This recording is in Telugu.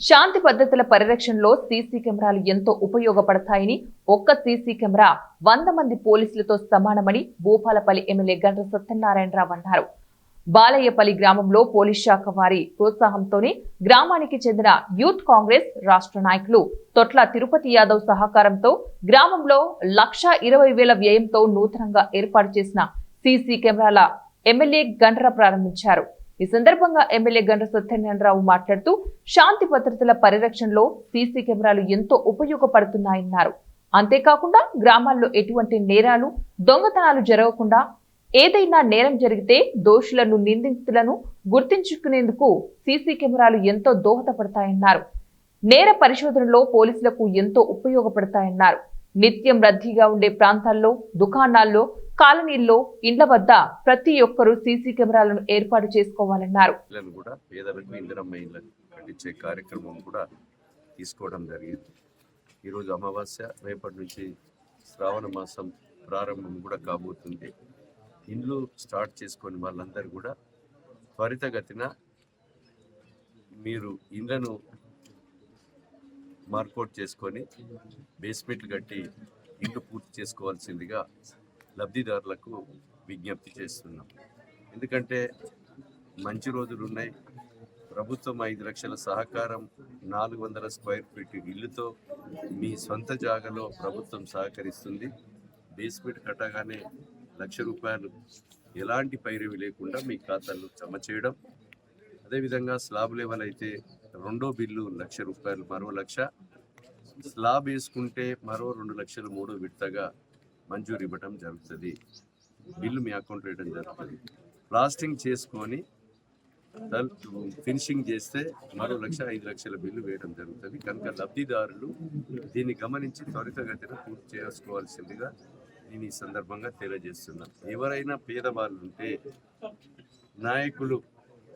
శాంతి పద్ధతుల పరిరక్షణలో సీసీ కెమెరాలు ఎంతో ఉపయోగపడతాయని, ఒక్క సీసీ కెమెరా 100 మంది పోలీసులతో సమానమని భూపాలపల్లి ఎమ్మెల్యే గండ్ర సత్యనారాయణరావు అన్నారు. బాలయ్యపల్లి గ్రామంలో పోలీస్ శాఖ వారి ప్రోత్సాహంతోనే గ్రామానికి చెందిన యూత్ కాంగ్రెస్ రాష్ట్ర నాయకులు తొట్ల తిరుపతి యాదవ్ సహకారంతో గ్రామంలో 1,20,000 వ్యయంతో నూతనంగా ఏర్పాటు చేసిన సీసీ కెమెరాల ఎమ్మెల్యే గండ్ర ప్రారంభించారు. ఈ సందర్భంగా ఎమ్మెల్యే గండ్ర సత్యనారాయణరావు మాట్లాడుతూ శాంతి భద్రతల పరిరక్షణలో సీసీ కెమెరాలు ఎంతో ఉపయోగపడుతున్నాయన్నారు. అంతేకాకుండా గ్రామాల్లో ఎటువంటి నేరాలు, దొంగతనాలు జరగకుండా ఏదైనా నేరం జరిగితే దోషులను, నిందితులను గుర్తించుకునేందుకు సీసీ కెమెరాలు ఎంతో దోహదపడతాయన్నారు. నేర పరిశోధనలో పోలీసులకు ఎంతో ఉపయోగపడతాయన్నారు. నిత్యం రద్దీగా ఉండే ప్రాంతాల్లో, దుకాణాల్లో, కాలనీల్లో, ఇండ్ల వద్ద ప్రతి ఒక్కరూ సీసీ కెమెరాలను ఏర్పాటు చేసుకోవాలన్నారు. కార్యక్రమం కూడా తీసుకోవడం జరిగింది. ఈరోజు అమావాస్య, రేపటి నుంచి శ్రావణ మాసం ప్రారంభం కూడా కాబోతుంది. ఇండ్లు స్టార్ట్ చేసుకొని వాళ్ళందరూ కూడా త్వరితగతిన మీరు ఇండ్లను మార్కౌట్ చేసుకొని బేస్మెంట్లు కట్టి ఇండ్లు పూర్తి చేసుకోవాల్సిందిగా లబ్ధిదారులకు విజ్ఞప్తి చేస్తున్నాం. ఎందుకంటే మంచి రోజులు ఉన్నాయి. ప్రభుత్వం 5 లక్షల సహకారం, 400 స్క్వేర్ ఫీట్ ఇల్లుతో మీ సొంత జాగాలో ప్రభుత్వం సహకరిస్తుంది. బేస్మెంట్ కట్టగానే ₹1,00,000 ఎలాంటి పైరవి లేకుండా మీ ఖాతాల్లో జమ చేయడం. అదేవిధంగా స్లాబ్ లెవెల్ అయితే రెండో బిల్లు ₹1,00,000, మరో 1,00,000. స్లాబ్ వేసుకుంటే మరో 2 లక్షలు మూడో విడతగా మంజూరు ఇవ్వడం జరుగుతుంది. బిల్లు మీ అకౌంట్లో వేయడం జరుగుతుంది. ప్లాస్టింగ్ చేసుకొని ఫినిషింగ్ చేస్తే మరో 5 లక్షల బిల్లు వేయడం జరుగుతుంది. కనుక లబ్ధిదారులు దీన్ని గమనించి త్వరితగతిన పూర్తి చేసుకోవాల్సిందిగా నేను ఈ సందర్భంగా తెలియజేస్తున్నాను. ఎవరైనా పేదవాళ్ళు ఉంటే నాయకులు